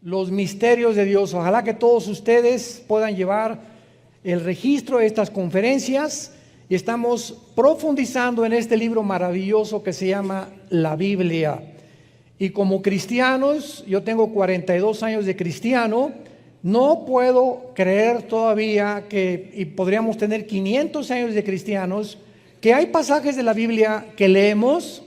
los misterios de Dios. Ojalá que todos ustedes puedan llevar el registro de estas conferencias, y estamos profundizando en este libro maravilloso que se llama la Biblia. Y como cristianos, yo tengo 42 años de cristiano, no puedo creer todavía que, y podríamos tener 500 años de cristianos, que hay pasajes de la Biblia que leemos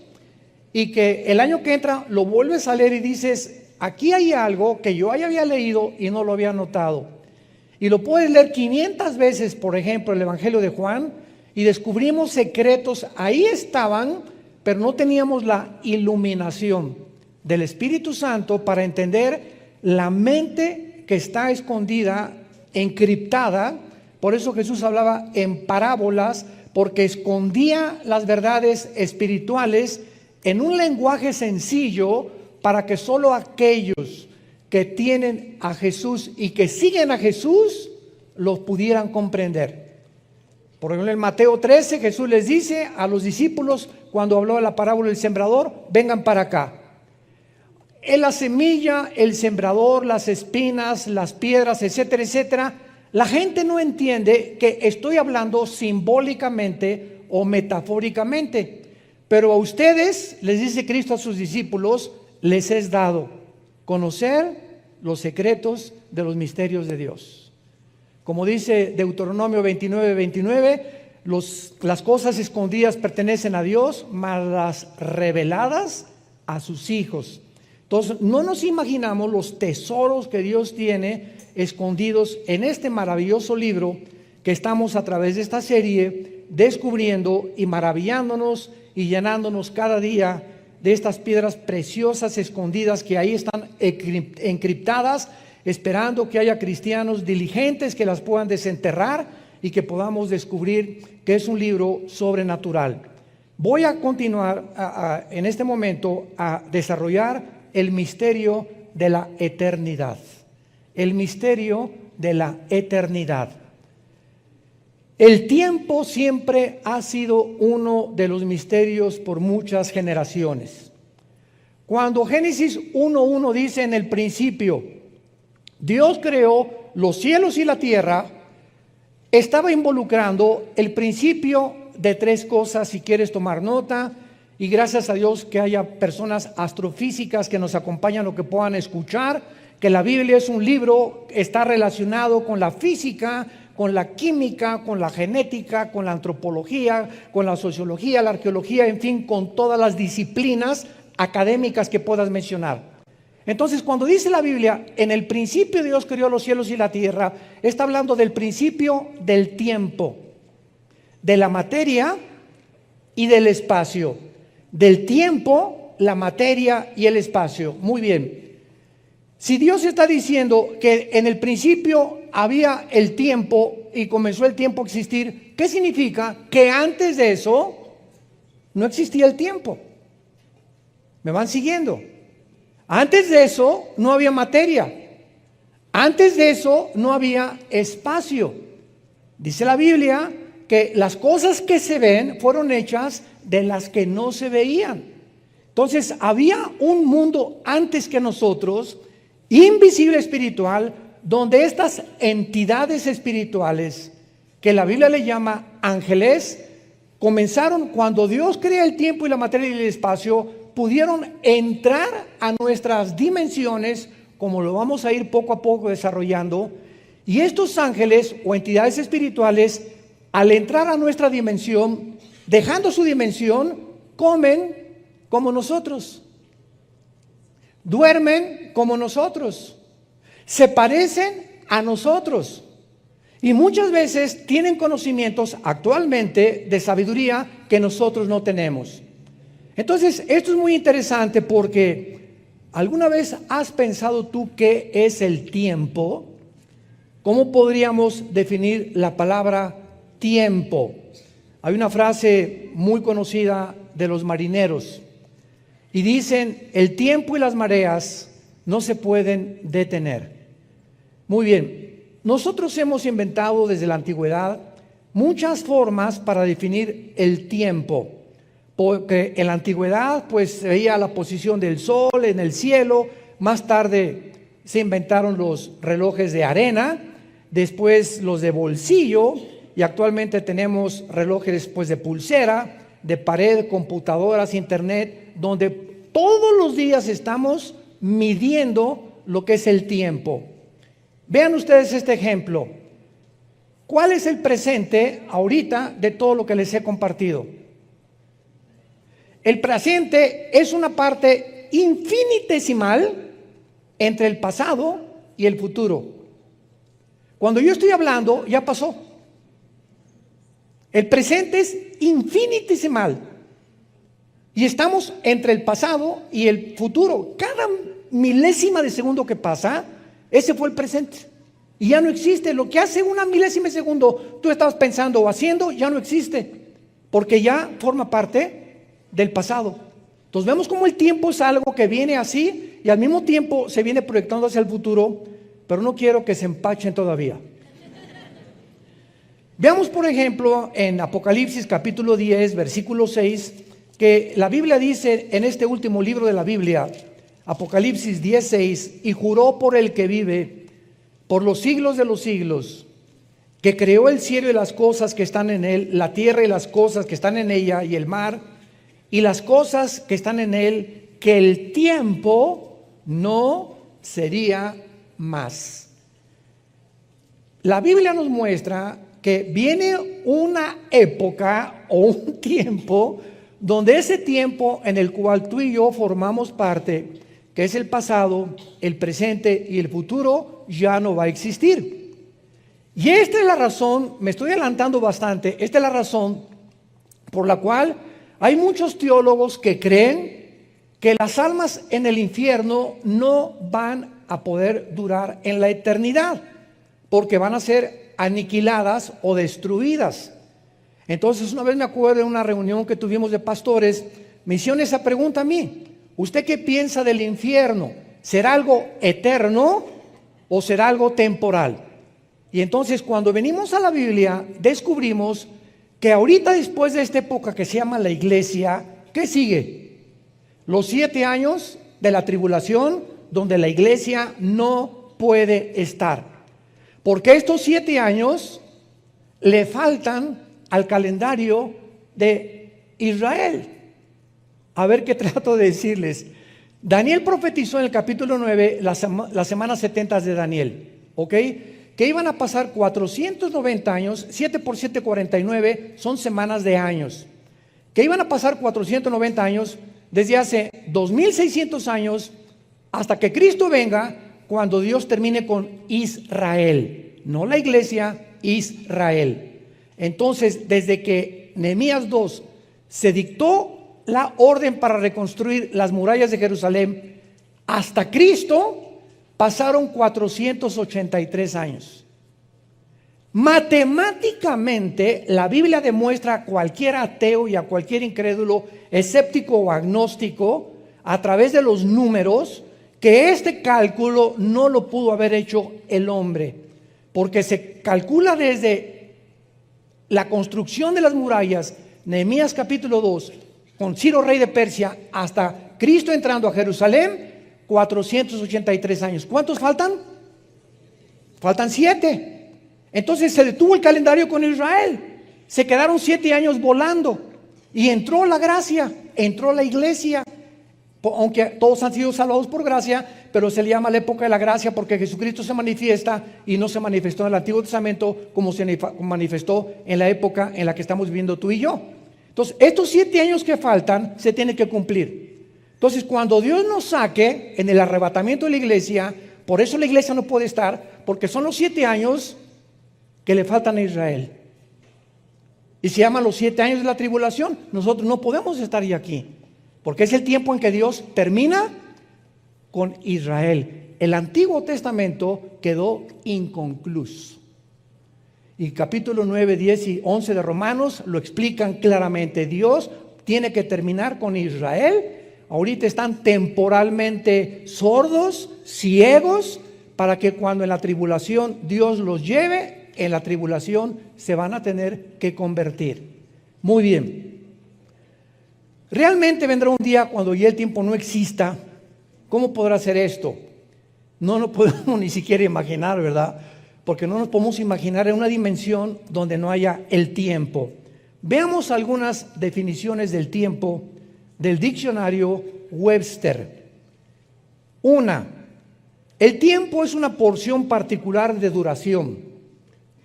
y que el año que entra lo vuelves a leer y dices, aquí hay algo que yo ya había leído y no lo había notado. Y lo puedes leer 500 veces, por ejemplo, el Evangelio de Juan, y descubrimos secretos, ahí estaban, pero no teníamos la iluminación del Espíritu Santo para entender la mente que está escondida, encriptada. Por eso Jesús hablaba en parábolas, porque escondía las verdades espirituales en un lenguaje sencillo para que solo aquellos que tienen a Jesús y que siguen a Jesús los pudieran comprender. Por ejemplo, en Mateo 13 Jesús les dice a los discípulos, cuando habló de la parábola del sembrador, vengan para acá. En la semilla, el sembrador, las espinas, las piedras, etcétera, etcétera, la gente no entiende que estoy hablando simbólicamente o metafóricamente, pero a ustedes, les dice Cristo a sus discípulos, les es dado conocer los secretos de los misterios de Dios. Como dice Deuteronomio 29:29, las cosas escondidas pertenecen a Dios, mas las reveladas a sus hijos. Entonces, no nos imaginamos los tesoros que Dios tiene escondidos en este maravilloso libro que estamos a través de esta serie descubriendo y maravillándonos y llenándonos cada día de estas piedras preciosas escondidas que ahí están encriptadas, esperando que haya cristianos diligentes que las puedan desenterrar y que podamos descubrir que es un libro sobrenatural. Voy a continuar en este momento a desarrollar el misterio de la eternidad. El misterio de la eternidad. El tiempo siempre ha sido uno de los misterios por muchas generaciones. Cuando Génesis 1:1 dice en el principio, Dios creó los cielos y la tierra, estaba involucrando el principio de tres cosas, si quieres tomar nota, y gracias a Dios que haya personas astrofísicas que nos acompañan o que puedan escuchar, que la Biblia es un libro, está relacionado con la física, con la química, con la genética, con la antropología, con la sociología, la arqueología, en fin, con todas las disciplinas académicas que puedas mencionar. Entonces, cuando dice la Biblia, en el principio Dios creó los cielos y la tierra, está hablando del principio del tiempo, de la materia y del espacio. Del tiempo, la materia y el espacio. Muy bien. Si Dios está diciendo que en el principio había el tiempo y comenzó el tiempo a existir, ¿qué significa? Que antes de eso no existía el tiempo. ¿Me van siguiendo? Antes de eso no había materia. Antes de eso no había espacio. Dice la Biblia que las cosas que se ven fueron hechas de las que no se veían. Entonces había un mundo antes que nosotros, invisible espiritual, donde estas entidades espirituales, que la Biblia le llama ángeles, comenzaron cuando Dios crea el tiempo y la materia y el espacio, pudieron entrar a nuestras dimensiones, como lo vamos a ir poco a poco desarrollando, y estos ángeles o entidades espirituales, al entrar a nuestra dimensión, dejando su dimensión, comen como nosotros, duermen como nosotros, se parecen a nosotros y muchas veces tienen conocimientos actualmente de sabiduría que nosotros no tenemos. Entonces, esto es muy interesante porque ¿alguna vez has pensado tú qué es el tiempo? ¿Cómo podríamos definir la palabra tiempo? Hay una frase muy conocida de los marineros y dicen, el tiempo y las mareas no se pueden detener. Muy bien, nosotros hemos inventado desde la antigüedad muchas formas para definir el tiempo, porque en la antigüedad pues se veía la posición del sol en el cielo, más tarde se inventaron los relojes de arena, después los de bolsillo, y actualmente tenemos relojes pues, de pulsera, de pared, computadoras, internet, donde todos los días estamos midiendo lo que es el tiempo. Vean ustedes este ejemplo. ¿Cuál es el presente ahorita de todo lo que les he compartido? El presente es una parte infinitesimal entre el pasado y el futuro. Cuando yo estoy hablando, ya pasó. El presente es infinitesimal. Y estamos entre el pasado y el futuro. Cada milésima de segundo que pasa, ese fue el presente. Y ya no existe. Lo que hace una milésima de segundo tú estabas pensando o haciendo, ya no existe. Porque ya forma parte del pasado. Entonces vemos cómo el tiempo es algo que viene así y al mismo tiempo se viene proyectando hacia el futuro, pero no quiero que se empachen todavía. Veamos por ejemplo en Apocalipsis capítulo 10 versículo 6 que la Biblia dice en este último libro de la Biblia, Apocalipsis 10:6, y juró por el que vive por los siglos de los siglos, que creó el cielo y las cosas que están en él, la tierra y las cosas que están en ella y el mar y las cosas que están en él, que el tiempo no sería más. La Biblia nos muestra que viene una época o un tiempo donde ese tiempo en el cual tú y yo formamos parte, que es el pasado, el presente y el futuro, ya no va a existir. Y esta es la razón, me estoy adelantando bastante, esta es la razón por la cual hay muchos teólogos que creen que las almas en el infierno no van a poder durar en la eternidad, porque van a ser aniquiladas o destruidas. Entonces una vez me acuerdo de una reunión que tuvimos de pastores, me hicieron esa pregunta a mí: ¿usted qué piensa del infierno? ¿Será algo eterno o será algo temporal? Y entonces cuando venimos a la Biblia descubrimos que ahorita después de esta época que se llama la iglesia, ¿qué sigue? Los 7 años de la tribulación donde la iglesia no puede estar. Porque estos 7 años le faltan al calendario de Israel. A ver qué trato de decirles. Daniel profetizó en el capítulo 9 las semanas 70 de Daniel, ¿ok? Que iban a pasar 490 años, 7 por 7, 49, son semanas de años. Que iban a pasar 490 años desde hace 2600 años hasta que Cristo venga, cuando Dios termine con Israel, no la iglesia, Israel. Entonces, desde que Nehemías 2 se dictó la orden para reconstruir las murallas de Jerusalén hasta Cristo, pasaron 483 años. Matemáticamente, la Biblia demuestra a cualquier ateo y a cualquier incrédulo, escéptico o agnóstico, a través de los números, que este cálculo no lo pudo haber hecho el hombre, porque se calcula desde la construcción de las murallas, Nehemías capítulo 2, con Ciro rey de Persia, hasta Cristo entrando a Jerusalén, 483 años. ¿Cuántos faltan? Faltan 7. Entonces se detuvo el calendario con Israel. Se quedaron 7 años volando. Y entró la gracia, entró la iglesia. Aunque todos han sido salvados por gracia, pero se le llama la época de la gracia porque Jesucristo se manifiesta y no se manifestó en el Antiguo Testamento como se manifestó en la época en la que estamos viviendo tú y yo. Entonces, estos 7 años que faltan se tienen que cumplir. Entonces, cuando Dios nos saque en el arrebatamiento de la iglesia, por eso la iglesia no puede estar, porque son los 7 años que le faltan a Israel. Y se llaman los 7 años de la tribulación. Nosotros no podemos estar ya aquí, porque es el tiempo en que Dios termina con Israel. El Antiguo Testamento quedó inconcluso. Y capítulo 9, 10 y 11 de Romanos lo explican claramente. Dios tiene que terminar con Israel. Ahorita están temporalmente sordos, ciegos, para que cuando en la tribulación Dios los lleve, en la tribulación se van a tener que convertir. Muy bien. Realmente vendrá un día cuando ya el tiempo no exista. ¿Cómo podrá ser esto? no nos podemos ni siquiera imaginar, ¿verdad? Porque no nos podemos imaginar en una dimensión donde no haya el tiempo. Veamos algunas definiciones del tiempo del diccionario Webster. Una, el tiempo es una porción particular de duración,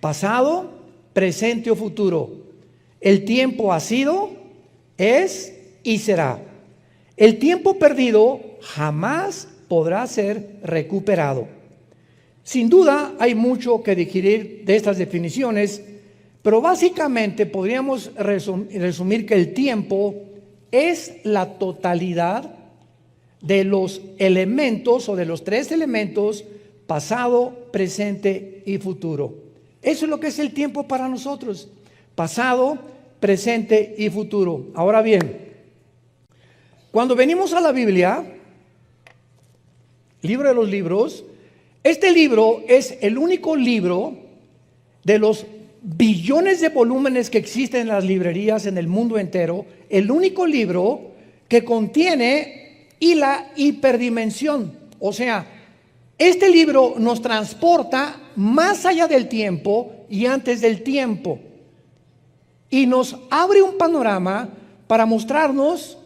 pasado, presente o futuro. El tiempo ha sido, es y será. El tiempo perdido jamás podrá ser recuperado. Sin duda hay mucho que digerir de estas definiciones, pero básicamente podríamos resumir que el tiempo es la totalidad de los elementos o de los tres elementos: pasado, presente y futuro. Eso es lo que es el tiempo para nosotros: pasado, presente y futuro. Ahora bien, cuando venimos a la Biblia, libro de los libros, este libro es el único libro de los billones de volúmenes que existen en las librerías en el mundo entero, el único libro que contiene la hiperdimensión. O sea, este libro nos transporta más allá del tiempo y antes del tiempo, y nos abre un panorama para mostrarnos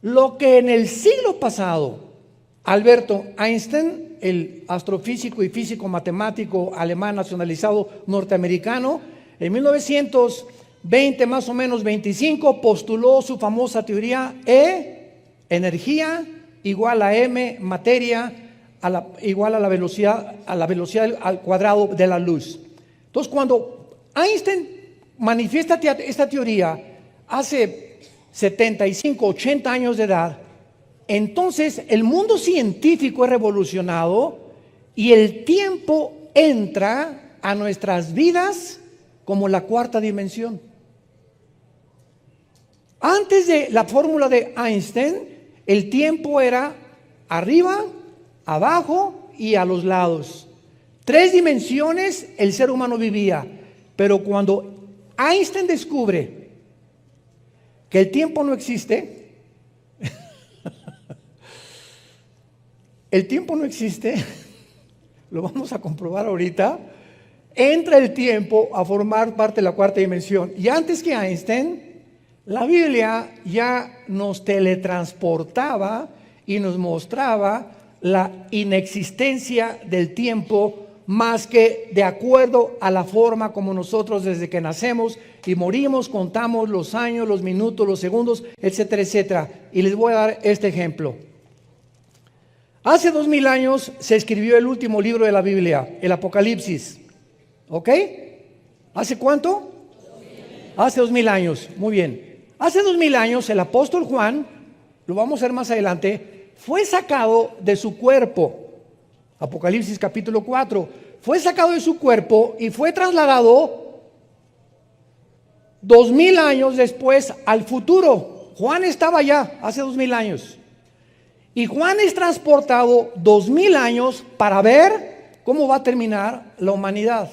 lo que en el siglo pasado Alberto Einstein, el astrofísico y físico matemático alemán nacionalizado norteamericano, en 1920 más o menos 25, postuló su famosa teoría: energía igual a m, materia igual a la velocidad al cuadrado de la luz. Entonces, cuando Einstein manifiesta esta teoría hace 75, 80 años de edad, entonces el mundo científico es revolucionado y el tiempo entra a nuestras vidas como la cuarta dimensión. Antes de la fórmula de Einstein, el tiempo era arriba, abajo y a los lados. Tres dimensiones el ser humano vivía. Pero cuando Einstein descubre que el tiempo no existe, el tiempo no existe, lo vamos a comprobar ahorita, entra el tiempo a formar parte de la cuarta dimensión. Y antes que Einstein, la Biblia ya nos teletransportaba y nos mostraba la inexistencia del tiempo, más que de acuerdo a la forma como nosotros desde que nacemos y morimos contamos los años, los minutos, los segundos, etcétera, etcétera. Y les voy a dar este ejemplo. Hace 2000 años se escribió el último libro de la Biblia, el Apocalipsis. ¿Ok? ¿Hace cuánto? Hace 2000 años. Muy bien. Hace 2000 años el apóstol Juan, lo vamos a ver más adelante, fue sacado de su cuerpo. Apocalipsis capítulo 4. Fue sacado de su cuerpo y fue trasladado 2000 años después al futuro. Juan estaba allá hace 2000 años. Y Juan es transportado 2000 años para ver cómo va a terminar la humanidad.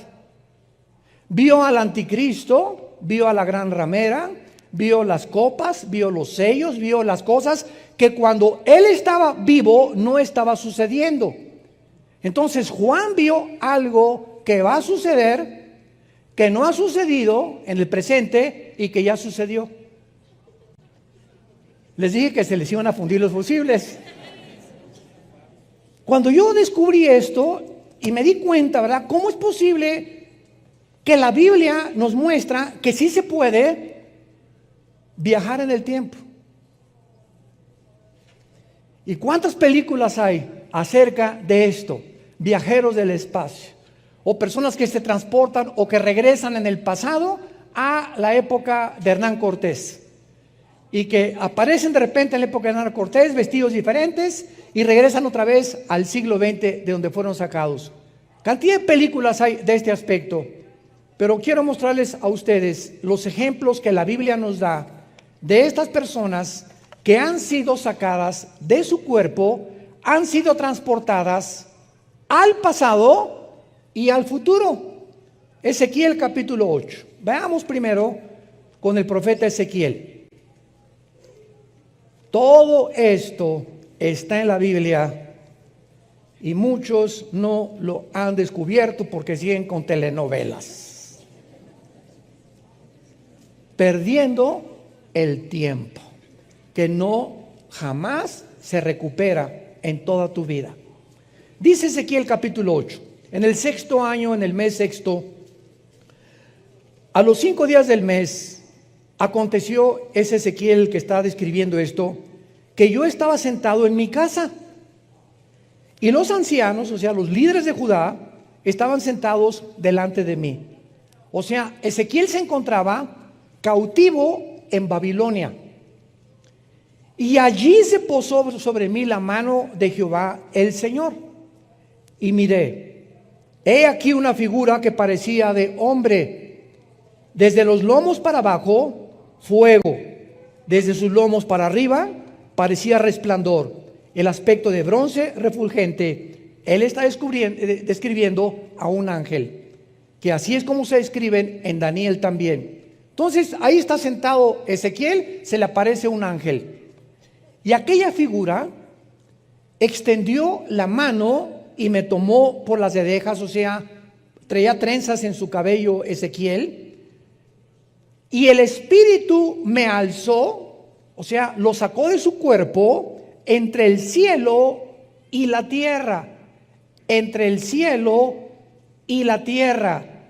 Vio al anticristo, vio a la gran ramera, vio las copas, vio los sellos, vio las cosas que cuando él estaba vivo no estaba sucediendo. Entonces Juan vio algo que va a suceder, que no ha sucedido en el presente y que ya sucedió. Les dije que se les iban a fundir los fusibles. Cuando yo descubrí esto y me di cuenta, ¿verdad?, ¿cómo es posible que la Biblia nos muestra que sí se puede viajar en el tiempo? ¿Y cuántas películas hay acerca de esto? Viajeros del espacio, o personas que se transportan o que regresan en el pasado a la época de Hernán Cortés y que aparecen de repente en la época de Hernán Cortés vestidos diferentes y regresan otra vez al siglo XX de donde fueron sacados. Cantidad de películas hay de este aspecto, pero quiero mostrarles a ustedes los ejemplos que la Biblia nos da de estas personas que han sido sacadas de su cuerpo, han sido transportadas al pasado y al futuro. Ezequiel capítulo 8. Veamos primero con el profeta Ezequiel. Todo esto está en la Biblia y muchos no lo han descubierto porque siguen con telenovelas, perdiendo el tiempo que no jamás se recupera en toda tu vida. Dice Ezequiel capítulo 8, en el 6º año, en el mes 6º, a los 5 días del mes, aconteció, es Ezequiel que está describiendo esto, que yo estaba sentado en mi casa y los ancianos, o sea, los líderes de Judá, estaban sentados delante de mí. O sea, Ezequiel se encontraba cautivo en Babilonia. Y allí se posó sobre mí la mano de Jehová el Señor. Y miré, he aquí una figura que parecía de hombre. Desde los lomos para abajo, fuego. Desde sus lomos para arriba, parecía resplandor. El aspecto de bronce refulgente. Él está describiendo a un ángel, que así es como se describen en Daniel también. Entonces ahí está sentado Ezequiel, se le aparece un ángel. Y aquella figura extendió la mano y me tomó por las orejas, o sea, traía trenzas en su cabello Ezequiel. Y el espíritu me alzó, o sea, lo sacó de su cuerpo entre el cielo y la tierra. Entre el cielo y la tierra.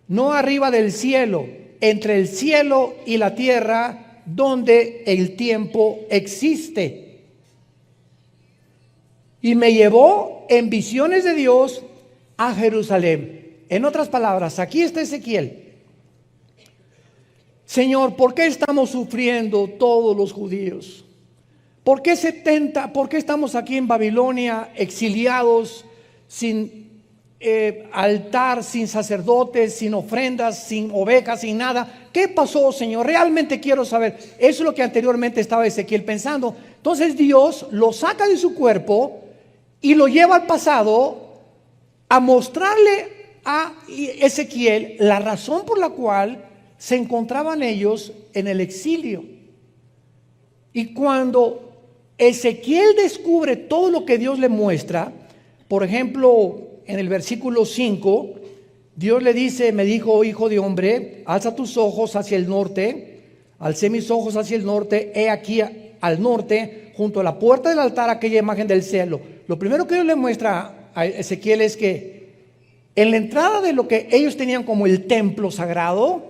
No arriba del cielo, entre el cielo y la tierra, donde el tiempo existe. Y me llevó en visiones de Dios a Jerusalén. En otras palabras, aquí está Ezequiel. Señor, ¿por qué estamos sufriendo todos los judíos? ¿Por qué estamos aquí en Babilonia exiliados, sin altar, sin sacerdotes, sin ofrendas, sin ovejas, sin nada? ¿Qué pasó, Señor? Realmente quiero saber. Eso es lo que anteriormente estaba Ezequiel pensando. Entonces Dios lo saca de su cuerpo y lo lleva al pasado a mostrarle a Ezequiel la razón por la cual se encontraban ellos en el exilio. Y cuando Ezequiel descubre todo lo que Dios le muestra, por ejemplo, en el versículo 5, Dios le dice, me dijo, hijo de hombre, alza tus ojos hacia el norte. Alcé mis ojos hacia el norte, he aquí al norte, junto a la puerta del altar, aquella imagen del cielo. Lo primero que Dios le muestra a Ezequiel es que en la entrada de lo que ellos tenían como el templo sagrado,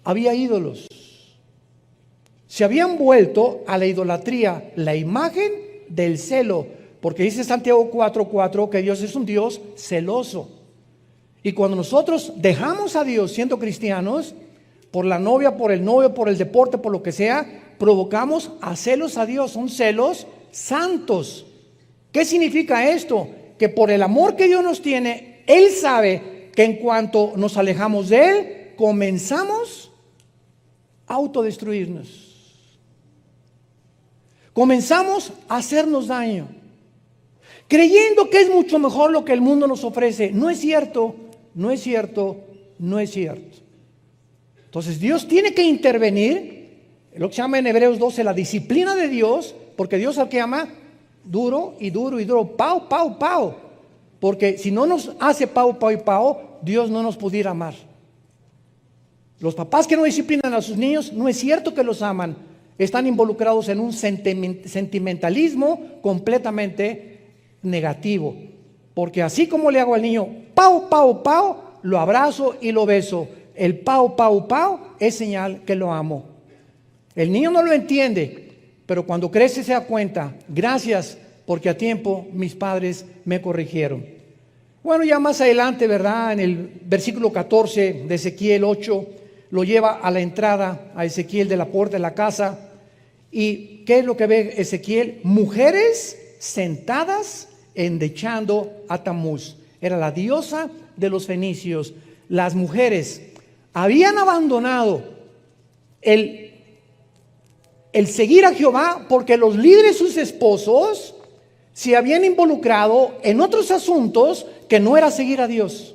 había ídolos. Se habían vuelto a la idolatría, la imagen del celo, porque dice Santiago 4:4 que Dios es un Dios celoso. Y cuando nosotros dejamos a Dios siendo cristianos, por la novia, por el novio, por el deporte, por lo que sea, provocamos a celos a Dios. Son celos santos. ¿Qué significa esto? Que por el amor que Dios nos tiene, Él sabe que en cuanto nos alejamos de Él, comenzamos a autodestruirnos. Comenzamos a hacernos daño, creyendo que es mucho mejor lo que el mundo nos ofrece. No es cierto, no es cierto, no es cierto. Entonces Dios tiene que intervenir, lo que se llama en Hebreos 12 la disciplina de Dios, porque Dios al que ama duro y duro y duro, pau, pau, pau. Porque si no nos hace pau, pau y pau, Dios no nos pudiera amar. Los papás que no disciplinan a sus niños, no es cierto que los aman. Están involucrados en un sentimentalismo completamente negativo. Porque así como le hago al niño pau, pau, pau, lo abrazo y lo beso. El pau, pau, pau es señal que lo amo. El niño no lo entiende, pero cuando crece se da cuenta, gracias porque a tiempo mis padres me corrigieron. Bueno, ya más adelante, ¿verdad? En el versículo 14 de Ezequiel 8, lo lleva a la entrada a Ezequiel de la puerta de la casa. ¿Y qué es lo que ve Ezequiel? Mujeres sentadas endechando a Tamuz. Era la diosa de los fenicios. Las mujeres habían abandonado el seguir a Jehová porque los líderes, sus esposos, se habían involucrado en otros asuntos que no era seguir a Dios.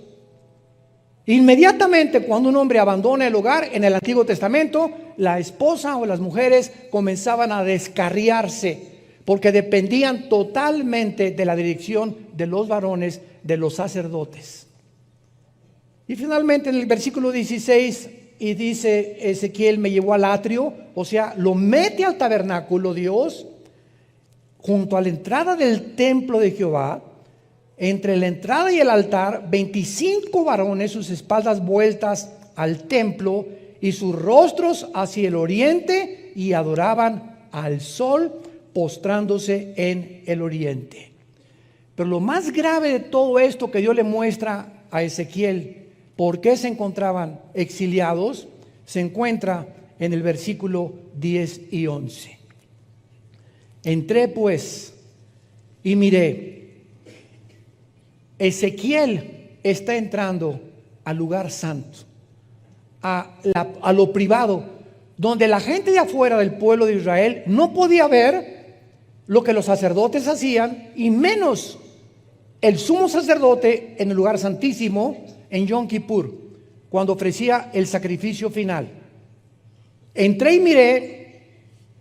Inmediatamente cuando un hombre abandona el hogar en el Antiguo Testamento, la esposa o las mujeres comenzaban a descarriarse, porque dependían totalmente de la dirección de los varones, de los sacerdotes. Y finalmente en el versículo 16, y dice Ezequiel, me llevó al atrio, o sea, lo mete al tabernáculo Dios, junto a la entrada del templo de Jehová, entre la entrada y el altar, 25 varones, sus espaldas vueltas al templo y sus rostros hacia el oriente, y adoraban al sol, postrándose en el oriente. Pero lo más grave de todo esto que Dios le muestra a Ezequiel, por qué se encontraban exiliados, se encuentra en el versículo 10 y 11. Entré pues y miré. Ezequiel está entrando al lugar santo, a lo privado, donde la gente de afuera del pueblo de Israel no podía ver lo que los sacerdotes hacían, y menos el sumo sacerdote en el lugar santísimo en Yom Kippur, cuando ofrecía el sacrificio final. Entré y miré,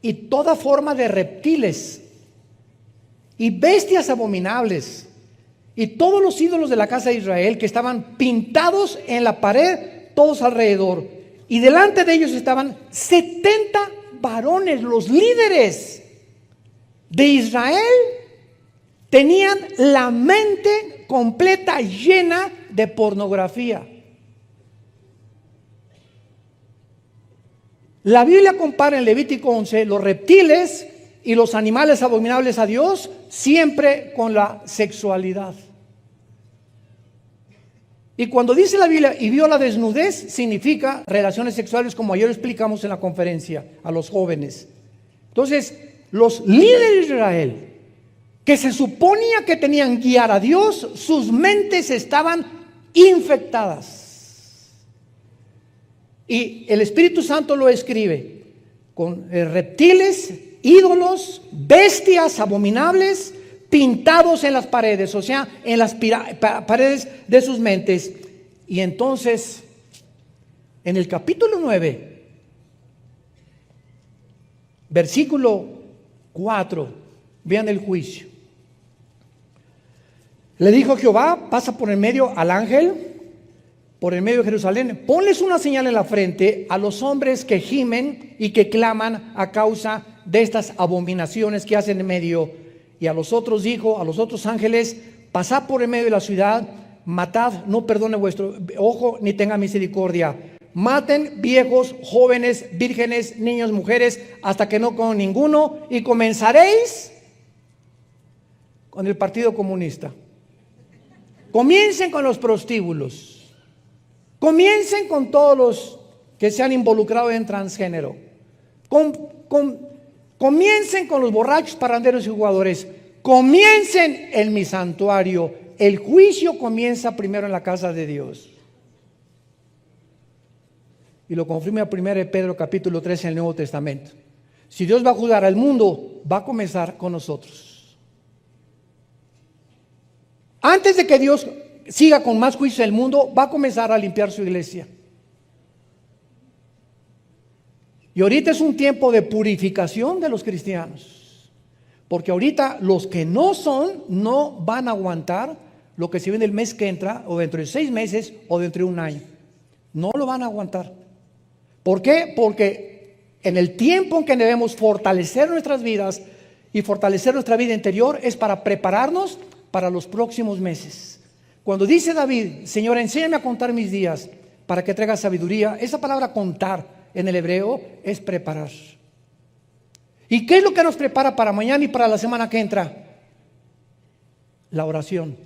y toda forma de reptiles y bestias abominables y todos los ídolos de la casa de Israel que estaban pintados en la pared todos alrededor, y delante de ellos estaban 70 varones, los líderes de Israel. Tenían la mente completa llena de pornografía. La Biblia compara en Levítico 11 los reptiles y los animales abominables a Dios, siempre con la sexualidad. Y cuando dice la Biblia, y vio la desnudez, significa relaciones sexuales, como ayer explicamos en la conferencia a los jóvenes. Entonces, los líderes de Israel, que se suponía que tenían guiar a Dios, sus mentes estaban infectadas. Y el Espíritu Santo lo escribe con reptiles, ídolos, bestias abominables pintados en las paredes, o sea, en las paredes de sus mentes. Y entonces, en el capítulo 9, versículo 4, vean el juicio. Le dijo Jehová, pasa por el medio al ángel, por el medio de Jerusalén, ponles una señal en la frente a los hombres que gimen y que claman a causa de estas abominaciones que hacen en medio. Y a los otros dijo, a los otros ángeles, pasad por el medio de la ciudad, matad, no perdone vuestro ojo, ni tenga misericordia. Maten viejos, jóvenes, vírgenes, niños, mujeres, hasta que no con ninguno, y comenzaréis con el Partido Comunista. Comiencen con los prostíbulos. Comiencen con todos los que se han involucrado en transgénero. Comiencen con los borrachos, parranderos y jugadores. Comiencen en mi santuario. El juicio comienza primero en la casa de Dios. Y lo confirma 1 Pedro capítulo 3 en el Nuevo Testamento. Si Dios va a juzgar al mundo, va a comenzar con nosotros. Antes de que Dios siga con más juicio en el mundo, va a comenzar a limpiar su iglesia. Y ahorita es un tiempo de purificación de los cristianos, porque ahorita los que no son, no van a aguantar lo que se viene el mes que entra, o dentro de 6 meses, o dentro de un año. No lo van a aguantar. ¿Por qué? Porque en el tiempo en que debemos fortalecer nuestras vidas y fortalecer nuestra vida interior, es para prepararnos para los próximos meses. Cuando dice David, Señor, enséñame a contar mis días para que traiga sabiduría, esa palabra contar en el hebreo es preparar. ¿Y qué es lo que nos prepara para mañana y para la semana que entra? La oración.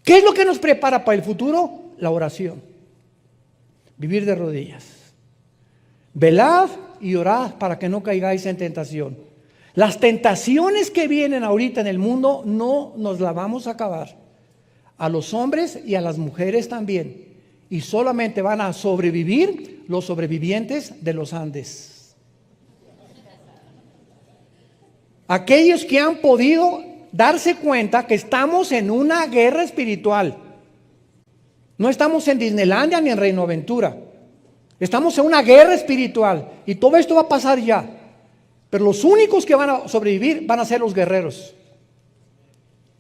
¿Qué es lo que nos prepara para el futuro? La oración. Vivir de rodillas. Velad y orad para que no caigáis en tentación. Las tentaciones que vienen ahorita en el mundo no nos las vamos a acabar. A los hombres y a las mujeres también. Y solamente van a sobrevivir los sobrevivientes de los Andes. Aquellos que han podido darse cuenta que estamos en una guerra espiritual. No estamos en Disneylandia ni en Reino Aventura. Estamos en una guerra espiritual. Y todo esto va a pasar ya. Pero los únicos que van a sobrevivir van a ser los guerreros.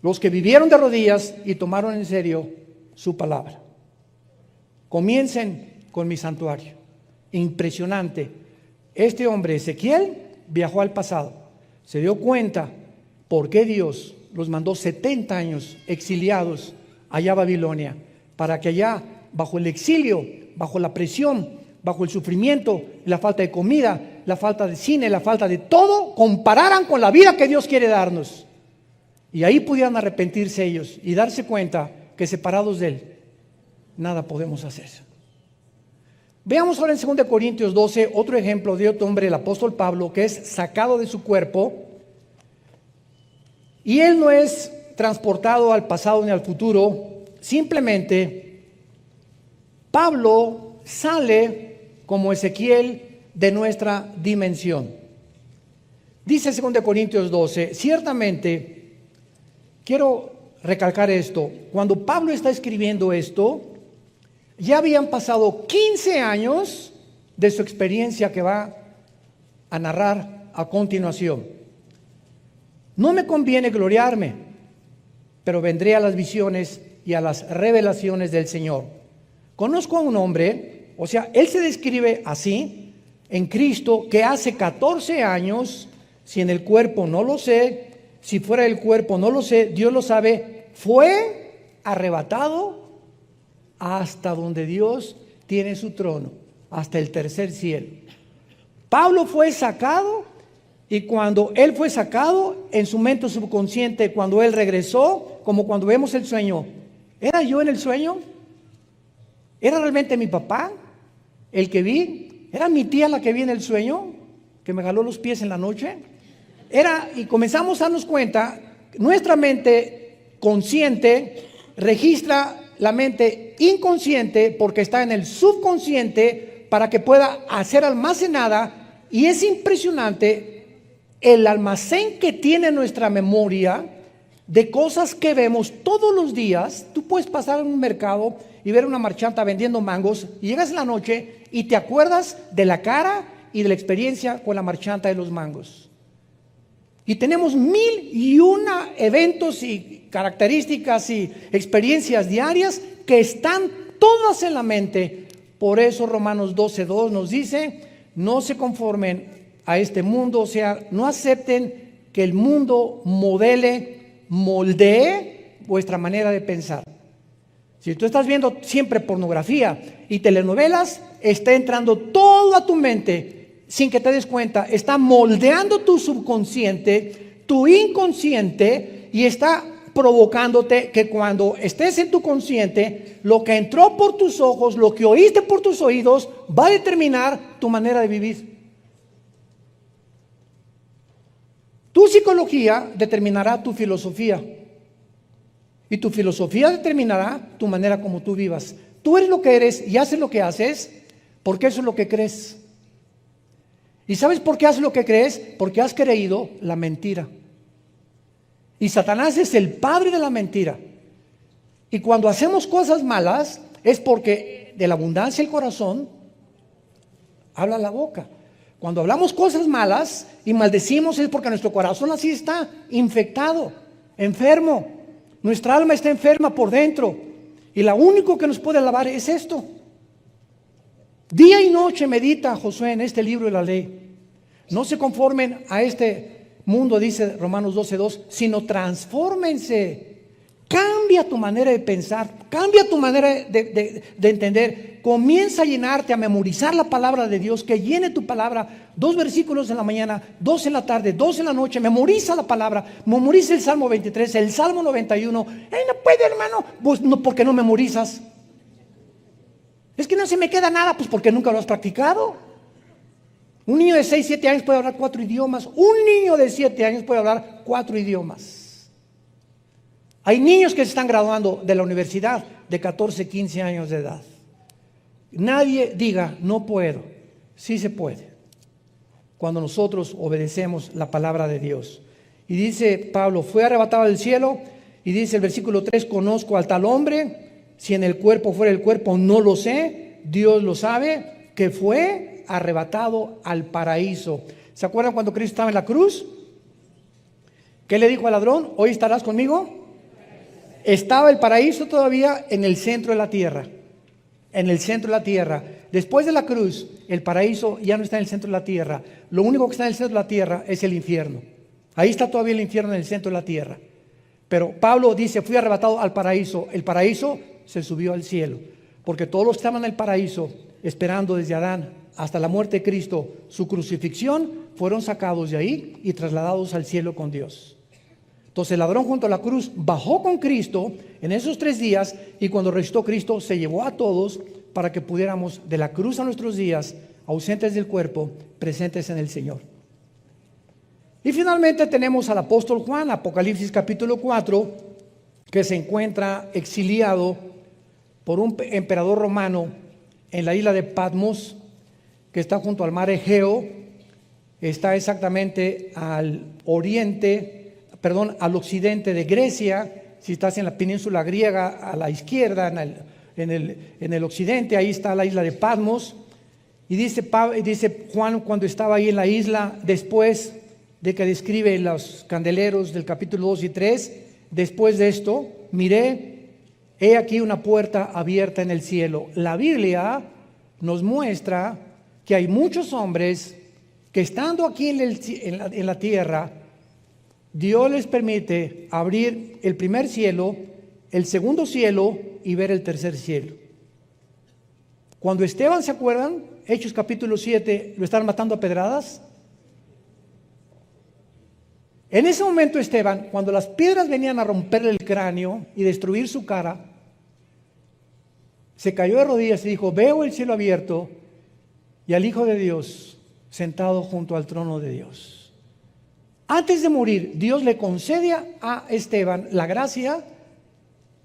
Los que vivieron de rodillas y tomaron en serio su palabra. Comiencen con mi santuario. Impresionante. Este hombre, Ezequiel, viajó al pasado. Se dio cuenta por qué Dios los mandó 70 años exiliados allá a Babilonia. Para que allá, bajo el exilio, bajo la presión, bajo el sufrimiento, la falta de comida, la falta de cine, la falta de todo, compararan con la vida que Dios quiere darnos. Y ahí pudieran arrepentirse ellos y darse cuenta que separados de Él, nada podemos hacer. Veamos ahora en 2 Corintios 12 otro ejemplo de otro hombre, el apóstol Pablo, que es sacado de su cuerpo. Y él no es transportado al pasado ni al futuro, simplemente Pablo sale como Ezequiel de nuestra dimensión. Dice 2 Corintios 12, ciertamente, quiero recalcar esto, cuando Pablo está escribiendo esto, ya habían pasado 15 años de su experiencia que va a narrar a continuación. No me conviene gloriarme, pero vendré a las visiones y a las revelaciones del Señor. Conozco a un hombre, o sea, él se describe así, en Cristo, que hace 14 años, si en el cuerpo no lo sé, si fuera del cuerpo no lo sé, Dios lo sabe, fue arrebatado hasta donde Dios tiene su trono, hasta el tercer cielo. Pablo fue sacado, y cuando él fue sacado, en su mente subconsciente, cuando él regresó, como cuando vemos el sueño, ¿era yo en el sueño? ¿Era realmente mi papá el que vi? ¿Era mi tía la que vi en el sueño, que me jaló los pies en la noche? Y comenzamos a darnos cuenta, nuestra mente consciente registra la mente inconsciente porque está en el subconsciente para que pueda ser almacenada, y es impresionante el almacén que tiene nuestra memoria de cosas que vemos todos los días. Tú puedes pasar en un mercado y ver una marchanta vendiendo mangos y llegas en la noche y te acuerdas de la cara y de la experiencia con la marchanta de los mangos. Y tenemos 1001 eventos y características y experiencias diarias que están todas en la mente. Por eso Romanos 12:2 nos dice, no se conformen a este mundo, o sea, no acepten que el mundo moldee vuestra manera de pensar. Si tú estás viendo siempre pornografía y telenovelas, está entrando todo a tu mente sin que te des cuenta, está moldeando tu subconsciente, tu inconsciente, y está provocándote que cuando estés en tu consciente, lo que entró por tus ojos, lo que oíste por tus oídos, va a determinar tu manera de vivir. Tu psicología determinará tu filosofía, y tu filosofía determinará tu manera como tú vivas. Tú eres lo que eres y haces lo que haces porque eso es lo que crees. ¿Y sabes por qué haces lo que crees? Porque has creído la mentira. Y Satanás es el padre de la mentira. Y cuando hacemos cosas malas es porque de la abundancia del corazón habla la boca. Cuando hablamos cosas malas y maldecimos es porque nuestro corazón así está infectado, enfermo. Nuestra alma está enferma por dentro. Y lo único que nos puede lavar es esto. Día y noche medita Josué en este libro de la ley. No se conformen a este mundo, dice Romanos 12:2, sino transfórmense. Cambia tu manera de pensar, cambia tu manera de entender. Comienza a llenarte, a memorizar la palabra de Dios, que llene tu palabra. 2 versículos en la mañana, 2 en la tarde, 2 en la noche. Memoriza la palabra, memoriza el Salmo 23, el Salmo 91. No puede, hermano, pues no, porque no memorizas. Es que no se me queda nada, pues porque nunca lo has practicado. Un niño de 6, 7 años puede hablar 4 idiomas. Un niño de 7 años puede hablar 4 idiomas. Hay niños que se están graduando de la universidad de 14, 15 años de edad. Nadie diga, no puedo. Sí se puede, cuando nosotros obedecemos la palabra de Dios. Y dice Pablo, fue arrebatado del cielo, y dice el versículo 3, conozco al tal hombre, si en el cuerpo fuera el cuerpo, no lo sé, Dios lo sabe, que fue arrebatado al paraíso. ¿Se acuerdan cuando Cristo estaba en la cruz? ¿Qué le dijo al ladrón? Hoy estarás conmigo. Estaba el paraíso todavía en el centro de la tierra. En el centro de la tierra. Después de la cruz, el paraíso ya no está en el centro de la tierra. Lo único que está en el centro de la tierra es el infierno. Ahí está todavía el infierno en el centro de la tierra. Pero Pablo dice, fui arrebatado al paraíso. El paraíso se subió al cielo. Porque todos los que estaban en el paraíso, esperando desde Adán hasta la muerte de Cristo, su crucifixión, fueron sacados de ahí y trasladados al cielo con Dios. Entonces el ladrón junto a la cruz bajó con Cristo en esos 3 días, y cuando resucitó Cristo se llevó a todos para que pudiéramos de la cruz a nuestros días, ausentes del cuerpo, presentes en el Señor. Y finalmente tenemos al apóstol Juan, Apocalipsis capítulo 4, que se encuentra exiliado por un emperador romano en la isla de Patmos, que está junto al mar Egeo. Está exactamente al occidente de Grecia. Si estás en la península griega, a la izquierda, en el occidente, ahí está la isla de Patmos. Y dice Juan, cuando estaba ahí en la isla, después de que describe los candeleros del capítulo 2 y 3, después de esto, miré, he aquí una puerta abierta en el cielo. La Biblia nos muestra que hay muchos hombres que estando aquí en la tierra, Dios les permite abrir el primer cielo, el segundo cielo y ver el tercer cielo. Cuando Esteban, ¿se acuerdan? Hechos capítulo 7, lo están matando a pedradas. En ese momento Esteban, cuando las piedras venían a romperle el cráneo y destruir su cara, se cayó de rodillas y dijo, veo el cielo abierto y al Hijo de Dios sentado junto al trono de Dios. Antes de morir, Dios le concede a Esteban la gracia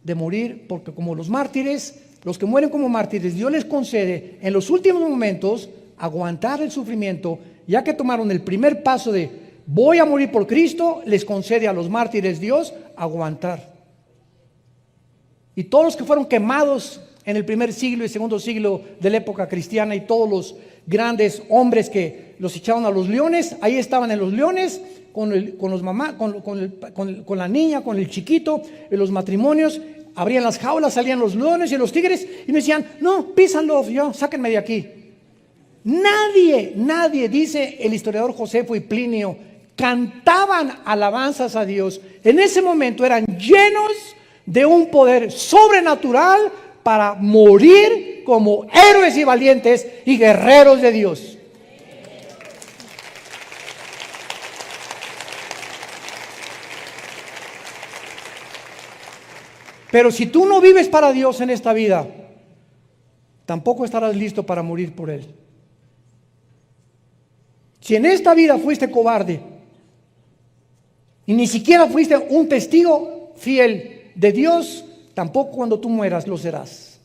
de morir, porque como los mártires, los que mueren como mártires, Dios les concede en los últimos momentos aguantar el sufrimiento, ya que tomaron el primer paso de voy a morir por Cristo, les concede a los mártires Dios aguantar. Y todos los que fueron quemados en el primer siglo y segundo siglo de la época cristiana, y todos los grandes hombres que los echaban a los leones, ahí estaban en los leones con los mamás, con la niña, con el chiquito, en los matrimonios, abrían las jaulas, salían los leones y los tigres y me decían, no, písanlo, sáquenme de aquí. Nadie, dice el historiador Josefo y Plinio, cantaban alabanzas a Dios. En ese momento eran llenos de un poder sobrenatural para morir como héroes y valientes y guerreros de Dios. Pero si tú no vives para Dios en esta vida, tampoco estarás listo para morir por Él. Si en esta vida fuiste cobarde y ni siquiera fuiste un testigo fiel de Dios, tampoco cuando tú mueras lo serás.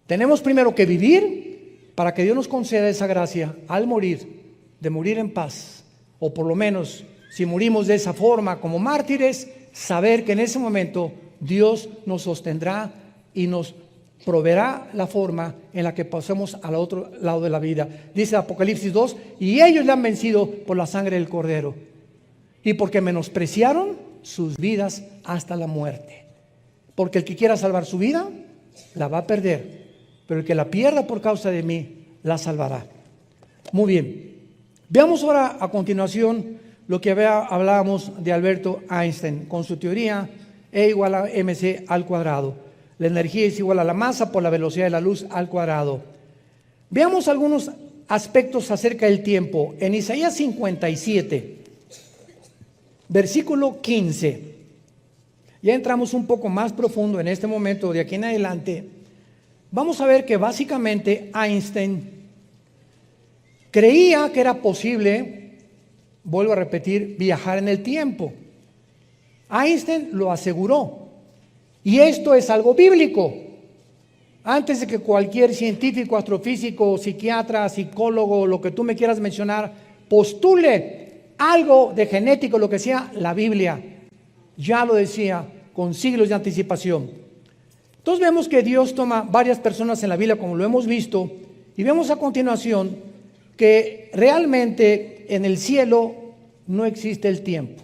Tenemos primero que vivir para que Dios nos conceda esa gracia al morir, de morir en paz, o por lo menos si morimos de esa forma como mártires, saber que en ese momento Dios nos sostendrá y nos proveerá la forma en la que pasemos al otro lado de la vida. Dice Apocalipsis 2, y ellos le han vencido por la sangre del Cordero y porque menospreciaron sus vidas hasta la muerte. Porque el que quiera salvar su vida, la va a perder, pero el que la pierda por causa de mí, la salvará. Muy bien, veamos ahora a continuación lo que hablábamos de Alberto Einstein con su teoría E igual a mc al cuadrado. La energía es igual a la masa por la velocidad de la luz al cuadrado. Veamos algunos aspectos acerca del tiempo. En Isaías 57, versículo 15, ya entramos un poco más profundo en este momento. De aquí en adelante vamos a ver que básicamente Einstein creía que era posible, vuelvo a repetir, viajar en el tiempo. Einstein lo aseguró, y esto es algo bíblico. Antes de que cualquier científico, astrofísico, psiquiatra, psicólogo, lo que tú me quieras mencionar, postule algo de genético, lo que sea, la Biblia ya lo decía con siglos de anticipación. Entonces vemos que Dios toma varias personas en la Biblia, como lo hemos visto, y vemos a continuación que realmente en el cielo no existe el tiempo.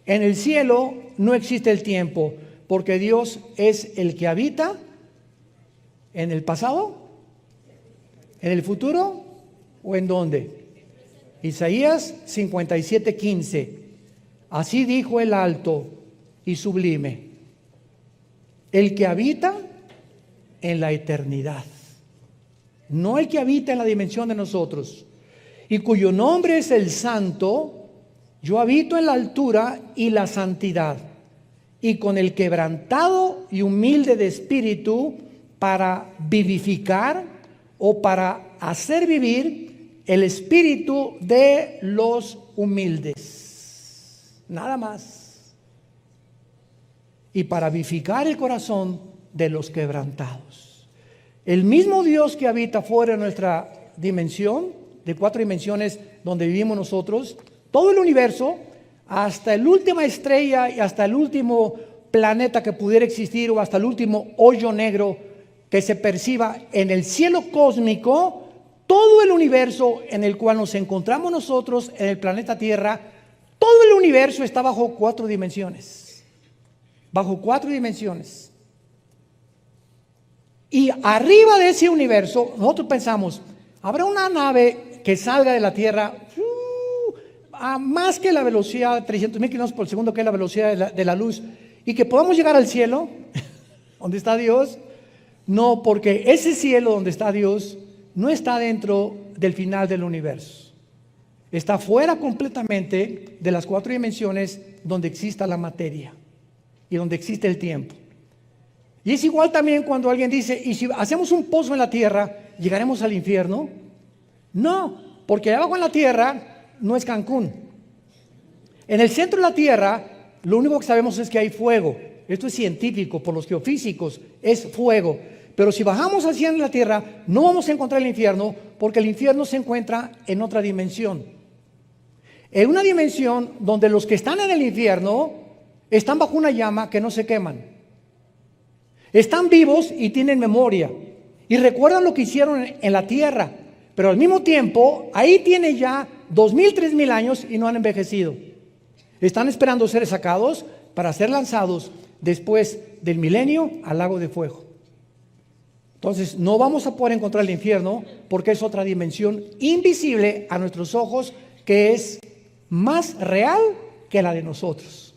En el cielo no existe el tiempo, porque Dios es el que habita en el pasado, en el futuro o en dónde. Isaías 57:15. Así dijo el alto y sublime, el que habita en la eternidad, no el que habita en la dimensión de nosotros, y cuyo nombre es el Santo. Yo habito en la altura y la santidad, y con el quebrantado y humilde de espíritu, para vivificar o para hacer vivir el espíritu de los humildes. Nada más. Y para vivificar el corazón de los quebrantados. El mismo Dios que habita fuera de nuestra dimensión, de 4 dimensiones donde vivimos nosotros, todo el universo, hasta la última estrella y hasta el último planeta que pudiera existir, o hasta el último hoyo negro que se perciba en el cielo cósmico, todo el universo en el cual nos encontramos nosotros, en el planeta Tierra, todo el universo está bajo 4 dimensiones. Bajo 4 dimensiones. Y arriba de ese universo, nosotros pensamos, habrá una nave que salga de la Tierra a más que la velocidad, 300,000 kilómetros por segundo, que es la velocidad de la luz, y que podamos llegar al cielo, donde está Dios. No, porque ese cielo donde está Dios no está dentro del final del universo. Está fuera completamente de las 4 dimensiones donde exista la materia y donde existe el tiempo. Y es igual también cuando alguien dice, ¿y si hacemos un pozo en la tierra, llegaremos al infierno? No, porque abajo en la tierra no es Cancún. En el centro de la tierra, lo único que sabemos es que hay fuego. Esto es científico, por los geofísicos, es fuego. Pero si bajamos hacia la tierra, no vamos a encontrar el infierno, porque el infierno se encuentra en otra dimensión. En una dimensión donde los que están en el infierno están bajo una llama que no se queman. Están vivos y tienen memoria. Y recuerdan lo que hicieron en la tierra. Pero al mismo tiempo, ahí tienen ya 2,000, 3,000 años y no han envejecido. Están esperando ser sacados para ser lanzados después del milenio al lago de fuego. Entonces no vamos a poder encontrar el infierno, porque es otra dimensión invisible a nuestros ojos, que es más real que la de nosotros.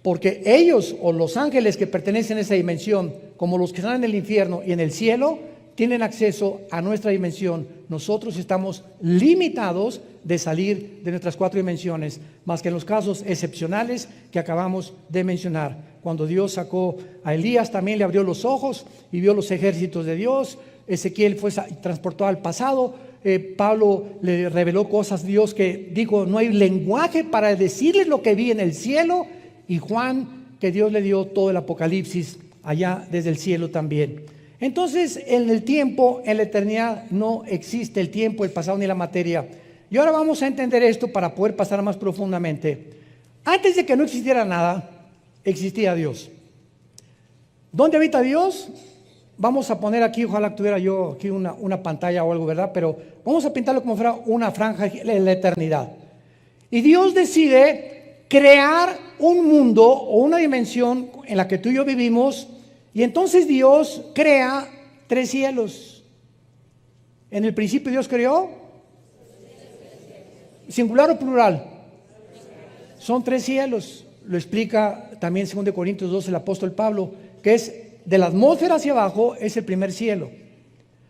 Porque ellos, o los ángeles que pertenecen a esa dimensión, como los que están en el infierno y en el cielo, tienen acceso a nuestra dimensión. Nosotros estamos limitados de salir de nuestras 4 dimensiones, más que en los casos excepcionales que acabamos de mencionar. Cuando Dios sacó a Elías, también le abrió los ojos y vio los ejércitos de Dios. Ezequiel fue transportado al pasado. Pablo le reveló cosas a Dios que dijo, no hay lenguaje para decirles lo que vi en el cielo. Y Juan, que Dios le dio todo el Apocalipsis allá desde el cielo también. Entonces, en el tiempo, en la eternidad, no existe el tiempo, el pasado ni la materia. Y ahora vamos a entender esto para poder pasar más profundamente. Antes de que no existiera nada, existía Dios. ¿Dónde habita Dios? Vamos a poner aquí, ojalá tuviera yo aquí una pantalla o algo, ¿verdad? Pero vamos a pintarlo como fuera una franja en la eternidad. Y Dios decide crear un mundo o una dimensión en la que tú y yo vivimos. Y entonces Dios crea 3 cielos. En el principio Dios creó, ¿singular o plural? Son 3 cielos. Lo explica también 2 Corintios 2 el apóstol Pablo, que es de la atmósfera hacia abajo es el primer cielo,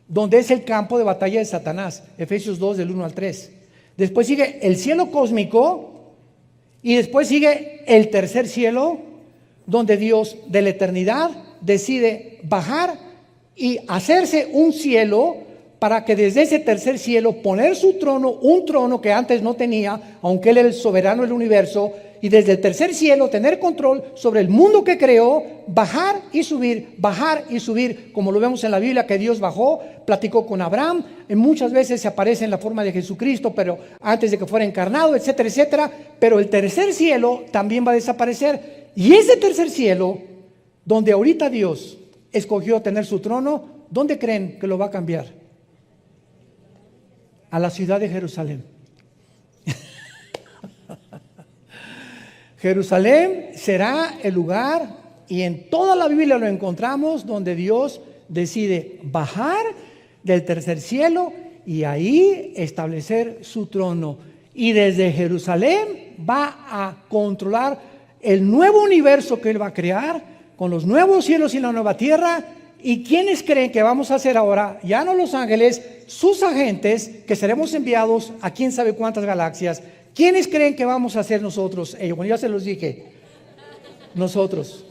donde es el campo de batalla de Satanás. Efesios 2 del 1 al 3. Después sigue el cielo cósmico y después sigue el tercer cielo, donde Dios de la eternidad decide bajar y hacerse un cielo para que desde ese tercer cielo poner su trono, un trono que antes no tenía, aunque Él es el soberano del universo, y desde el tercer cielo tener control sobre el mundo que creó, bajar y subir, como lo vemos en la Biblia, que Dios bajó, platicó con Abraham, y muchas veces se aparece en la forma de Jesucristo, pero antes de que fuera encarnado, etcétera, etcétera. Pero el tercer cielo también va a desaparecer, y ese tercer cielo, donde ahorita Dios escogió tener su trono, ¿dónde creen que lo va a cambiar? a la ciudad de Jerusalén. Jerusalén será el lugar, y en toda la Biblia lo encontramos, donde Dios decide bajar del tercer cielo y ahí establecer su trono. Y desde Jerusalén va a controlar el nuevo universo que Él va a crear, con los nuevos cielos y la nueva tierra. ¿Y quiénes creen que vamos a hacer ahora? Ya no los ángeles, sus agentes, que seremos enviados a quién sabe cuántas galaxias. ¿Quiénes creen que vamos a hacer nosotros? Bueno, ya se los dije. Nosotros.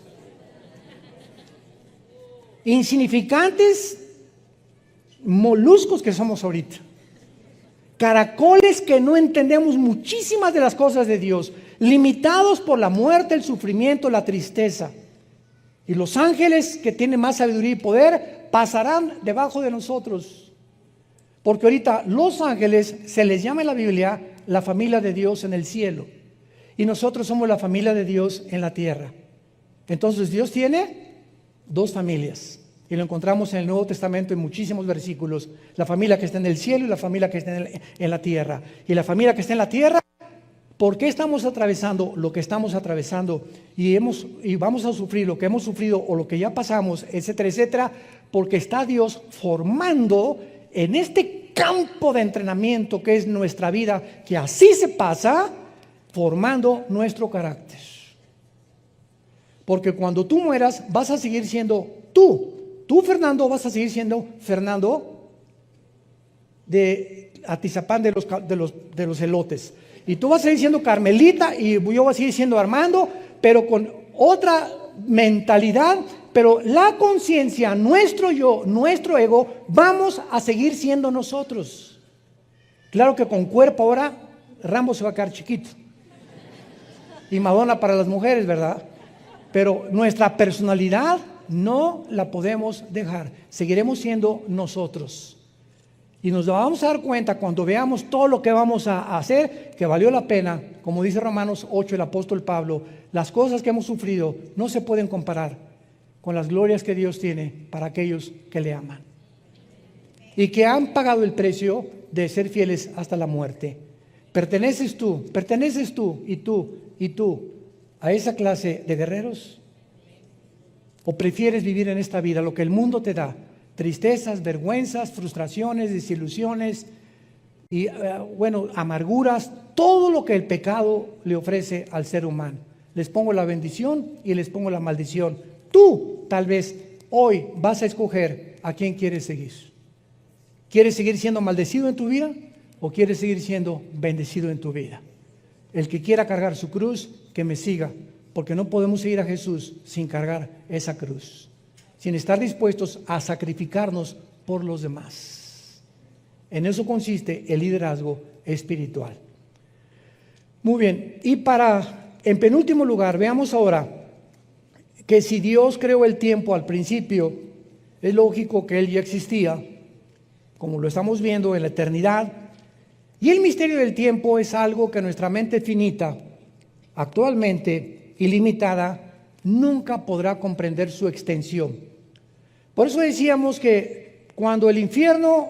Insignificantes moluscos que somos ahorita. Caracoles que no entendemos muchísimas de las cosas de Dios. Limitados por la muerte, el sufrimiento, la tristeza. Y los ángeles que tienen más sabiduría y poder pasarán debajo de nosotros. Porque ahorita los ángeles se les llama en la Biblia la familia de Dios en el cielo. Y nosotros somos la familia de Dios en la tierra. Entonces Dios tiene dos familias. Y lo encontramos en el Nuevo Testamento en muchísimos versículos. La familia que está en el cielo y la familia que está en la tierra. Y la familia que está en la tierra, ¿por qué estamos atravesando lo que estamos atravesando? Y vamos a sufrir lo que hemos sufrido o lo que ya pasamos, etcétera, etcétera. Porque está Dios formando en este campo de entrenamiento que es nuestra vida, que así se pasa, formando nuestro carácter. Porque cuando tú mueras, vas a seguir siendo tú. Tú, Fernando, vas a seguir siendo Fernando de Atizapán de los elotes. Y tú vas a seguir siendo Carmelita y yo voy a seguir siendo Armando, pero con otra mentalidad. Pero la conciencia, nuestro yo, nuestro ego, vamos a seguir siendo nosotros. Claro que con cuerpo ahora, Rambo se va a quedar chiquito. Y Madonna para las mujeres, ¿verdad? Pero nuestra personalidad no la podemos dejar. Seguiremos siendo nosotros. Y nos vamos a dar cuenta cuando veamos todo lo que vamos a hacer, que valió la pena. Como dice Romanos 8, el apóstol Pablo, las cosas que hemos sufrido no se pueden comparar con las glorias que Dios tiene para aquellos que le aman. Y que han pagado el precio de ser fieles hasta la muerte. Perteneces tú y tú a esa clase de guerreros. ¿O prefieres vivir en esta vida lo que el mundo te da? Tristezas, vergüenzas, frustraciones, desilusiones y amarguras, todo lo que el pecado le ofrece al ser humano. Les pongo la bendición y les pongo la maldición. Tú tal vez hoy vas a escoger a quién quieres seguir. ¿Quieres seguir siendo maldecido en tu vida o quieres seguir siendo bendecido en tu vida? El que quiera cargar su cruz, que me siga. Porque no podemos seguir a Jesús sin cargar esa cruz, sin estar dispuestos a sacrificarnos por los demás. En eso consiste el liderazgo espiritual. Muy bien, y en penúltimo lugar, veamos ahora que si Dios creó el tiempo al principio, es lógico que Él ya existía, como lo estamos viendo en la eternidad. Y el misterio del tiempo es algo que nuestra mente finita, actualmente ilimitada, nunca podrá comprender su extensión. Por eso decíamos que cuando el infierno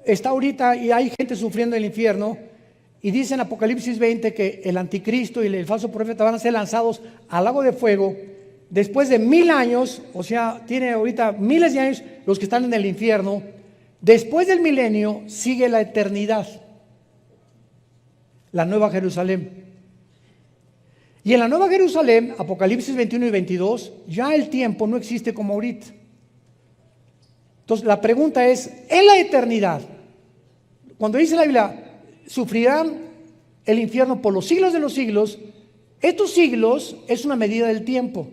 está ahorita y hay gente sufriendo en el infierno, y dice en Apocalipsis 20 que el anticristo y el falso profeta van a ser lanzados al lago de fuego, después de 1000 años, o sea, tiene ahorita miles de años los que están en el infierno. Después del milenio sigue la eternidad, la Nueva Jerusalén. Y en la Nueva Jerusalén, Apocalipsis 21 y 22, ya el tiempo no existe como ahorita. Entonces la pregunta es, en la eternidad, cuando dice la Biblia, sufrirán el infierno por los siglos de los siglos, estos siglos es una medida del tiempo.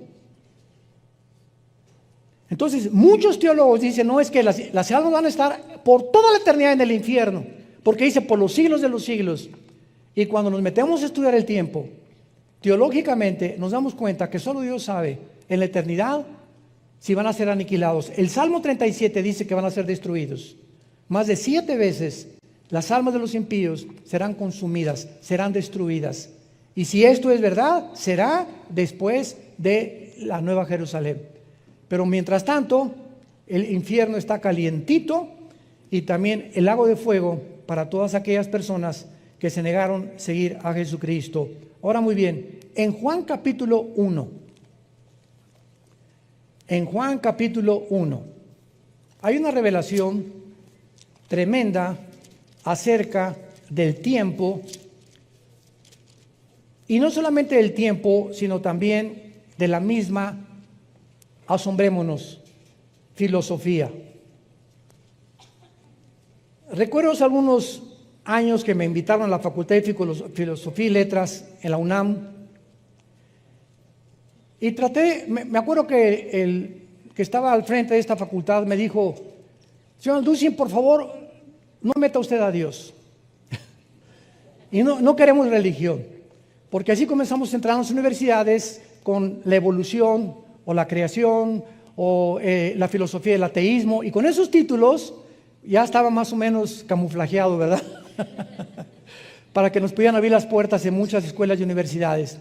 Entonces muchos teólogos dicen, no, es que las almas van a estar por toda la eternidad en el infierno, porque dice por los siglos de los siglos. Y cuando nos metemos a estudiar el tiempo, teológicamente nos damos cuenta que solo Dios sabe en la eternidad si van a ser aniquilados. El Salmo 37 dice que van a ser destruidos. Más de 7 veces las almas de los impíos serán consumidas, serán destruidas. Y si esto es verdad, será después de la Nueva Jerusalén. Pero mientras tanto, el infierno está calientito y también el lago de fuego para todas aquellas personas que se negaron a seguir a Jesucristo. Ahora muy bien, en Juan capítulo 1, hay una revelación tremenda acerca del tiempo, y no solamente del tiempo, sino también de la misma, asombrémonos, filosofía. Recuerdo hace algunos años que me invitaron a la Facultad de Filosofía y Letras en la UNAM, y me acuerdo que el que estaba al frente de esta facultad me dijo: señor Dusin, por favor, no meta usted a Dios. Y no queremos religión, porque así comenzamos a entrar en las universidades con la evolución o la creación o la filosofía del ateísmo, y con esos títulos ya estaba más o menos camuflajeado, ¿verdad? Para que nos pudieran abrir las puertas en muchas escuelas y universidades.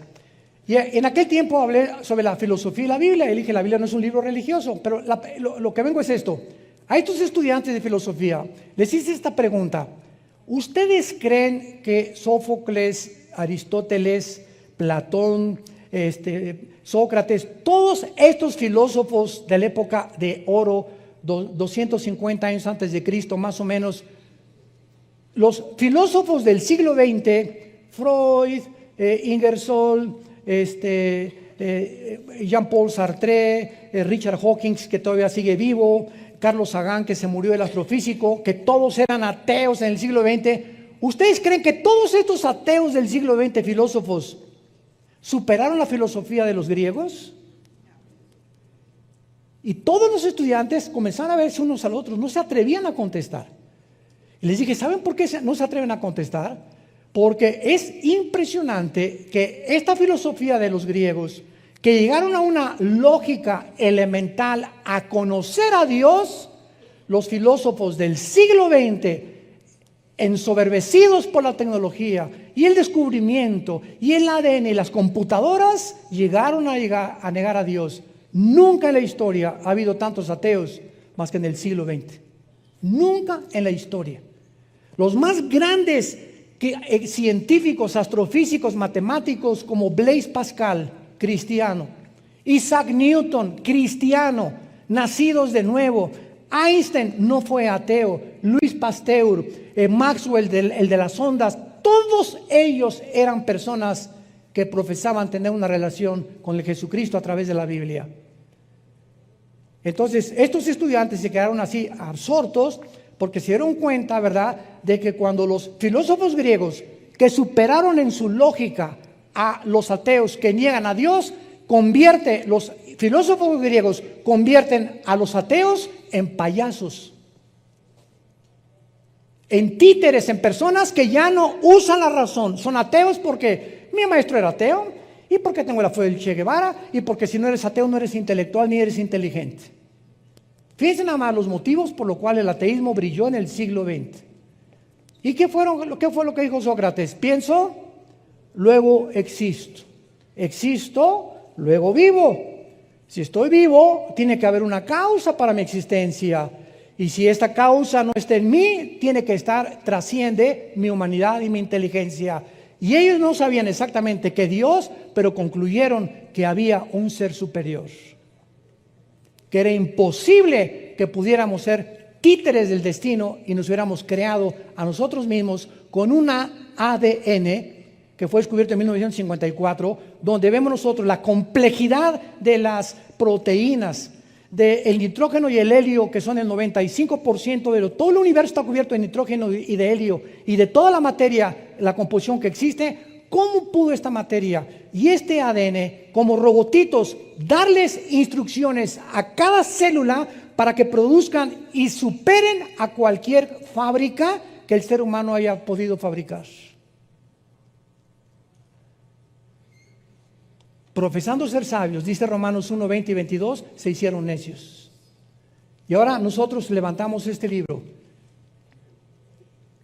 Y en aquel tiempo hablé sobre la filosofía y la Biblia, y dije: la Biblia no es un libro religioso, pero lo que vengo es esto. A estos estudiantes de filosofía les hice esta pregunta: ¿ustedes creen que Sófocles, Aristóteles, Platón, Sócrates, todos estos filósofos de la época de oro, 250 años antes de Cristo más o menos, los filósofos del siglo XX, Freud, Ingersoll, Jean-Paul Sartre, Richard Hawkins, que todavía sigue vivo, Carlos Sagan, que se murió, el astrofísico, que todos eran ateos en el siglo XX? ¿Ustedes creen que todos estos ateos del siglo XX, filósofos, superaron la filosofía de los griegos? Y todos los estudiantes comenzaron a verse unos a los otros, no se atrevían a contestar. Y les dije: ¿saben por qué no se atreven a contestar? Porque es impresionante que esta filosofía de los griegos, que llegaron a una lógica elemental, a conocer a Dios, los filósofos del siglo XX, ensoberbecidos por la tecnología y el descubrimiento y el ADN y las computadoras, llegaron a negar a Dios. Nunca en la historia ha habido tantos ateos más que en el siglo XX. Nunca en la historia. Los más grandes científicos, astrofísicos, matemáticos, como Blaise Pascal, cristiano; Isaac Newton, cristiano, nacidos de nuevo; Einstein no fue ateo; Louis Pasteur, Maxwell, el de las ondas, todos ellos eran personas que profesaban tener una relación con el Jesucristo a través de la Biblia. Entonces, estos estudiantes se quedaron así absortos, porque se dieron cuenta, ¿verdad?, de que cuando los filósofos griegos, que superaron en su lógica a los ateos que niegan a Dios, los filósofos griegos convierten a los ateos en payasos, en títeres, en personas que ya no usan la razón. Son ateos porque mi maestro era ateo, y porque tengo la fe del Che Guevara, y porque si no eres ateo no eres intelectual ni eres inteligente. Fíjense nada más los motivos por los cuales el ateísmo brilló en el siglo XX. ¿Y qué fue lo que dijo Sócrates? Pienso, luego existo. Existo, luego vivo. Si estoy vivo, tiene que haber una causa para mi existencia. Y si esta causa no está en mí, trasciende mi humanidad y mi inteligencia. Y ellos no sabían exactamente qué Dios, pero concluyeron que había un ser superior, que era imposible que pudiéramos ser títeres del destino y nos hubiéramos creado a nosotros mismos con una ADN que fue descubierto en 1954, donde vemos nosotros la complejidad de las proteínas, del nitrógeno y el helio, que son el 95% de todo el universo está cubierto de nitrógeno y de helio, y de toda la materia, la composición que existe. ¿Cómo pudo esta materia y este ADN, como robotitos, darles instrucciones a cada célula para que produzcan y superen a cualquier fábrica que el ser humano haya podido fabricar? Profesando ser sabios, dice Romanos 1, 20 y 22, se hicieron necios. Y ahora nosotros levantamos este libro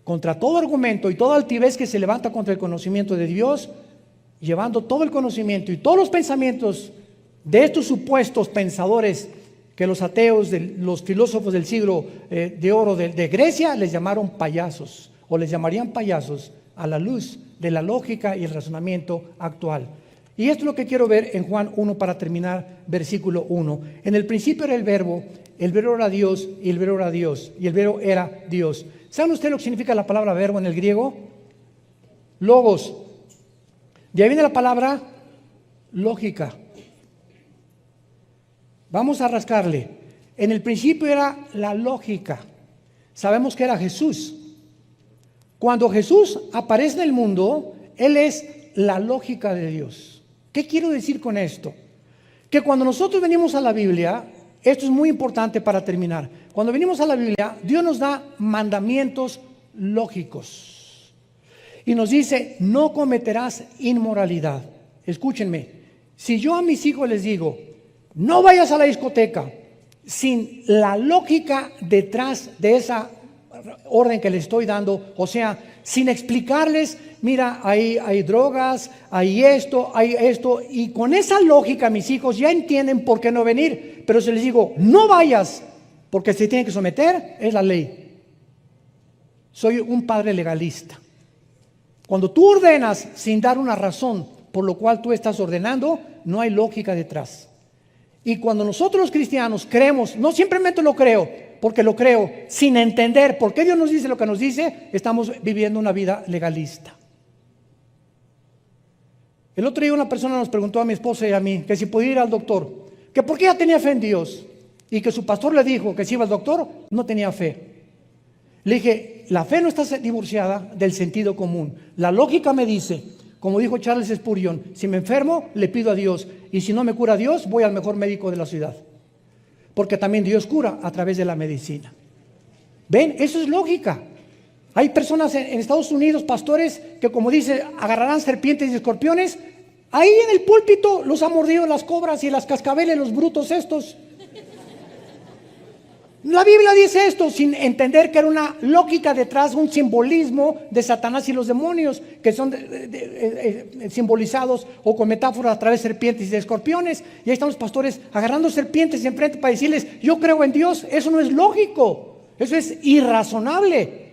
contra todo argumento y toda altivez que se levanta contra el conocimiento de Dios, llevando todo el conocimiento y todos los pensamientos de estos supuestos pensadores que los ateos, los filósofos del siglo de oro de Grecia les llamaron payasos. o les llamarían payasos a la luz de la lógica y el razonamiento actual. Y esto es lo que quiero ver en Juan 1 para terminar, versículo 1. En el principio era el verbo era Dios y el verbo era Dios y el verbo era Dios. ¿Saben ustedes lo que significa la palabra verbo en el griego? Logos. De ahí viene la palabra lógica. Vamos a rascarle. En el principio era la lógica. Sabemos que era Jesús. Cuando Jesús aparece en el mundo, Él es la lógica de Dios. ¿Qué quiero decir con esto? Que cuando nosotros venimos a la Biblia, esto es muy importante para terminar. Cuando venimos a la Biblia, Dios nos da mandamientos lógicos. Y nos dice, no cometerás inmoralidad. Escúchenme, si yo a mis hijos les digo, no vayas a la discoteca, sin la lógica detrás de esa orden que les estoy dando, o sea, sin explicarles, mira, hay drogas, hay esto, y con esa lógica mis hijos ya entienden por qué no venir, pero si les digo, no vayas, porque se tienen que someter, es la ley. Soy un padre legalista. Cuando tú ordenas sin dar una razón por lo cual tú estás ordenando, no hay lógica detrás. Y cuando nosotros los cristianos creemos, no simplemente lo creo, porque lo creo sin entender por qué Dios nos dice lo que nos dice, estamos viviendo una vida legalista. El otro día una persona nos preguntó a mi esposa y a mí que si podía ir al doctor, que por qué ella tenía fe en Dios, y que su pastor le dijo que si iba al doctor no tenía fe. Le dije, la fe no está divorciada del sentido común. La lógica me dice, como dijo Charles Spurgeon, si me enfermo le pido a Dios, y si no me cura Dios voy al mejor médico de la ciudad, porque también Dios cura a través de la medicina. ¿Ven? Eso es lógica. Hay personas en Estados Unidos, pastores, que como dice, agarrarán serpientes y escorpiones. Ahí en el púlpito los ha mordido las cobras y las cascabeles, los brutos estos. La Biblia dice esto sin entender que era una lógica detrás, un simbolismo de Satanás y los demonios, que son simbolizados o con metáforas a través de serpientes y de escorpiones. Y ahí están los pastores agarrando serpientes enfrente para decirles, yo creo en Dios. Eso no es lógico, eso es irrazonable.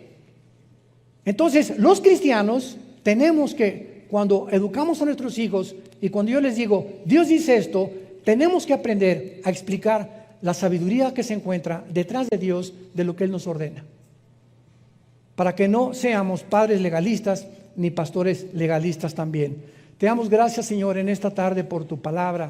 Entonces, los cristianos tenemos que, cuando educamos a nuestros hijos y cuando yo les digo, Dios dice esto, tenemos que aprender a explicar la sabiduría que se encuentra detrás de Dios, de lo que Él nos ordena, para que no seamos padres legalistas ni pastores legalistas también. Te damos gracias, Señor, en esta tarde por tu palabra.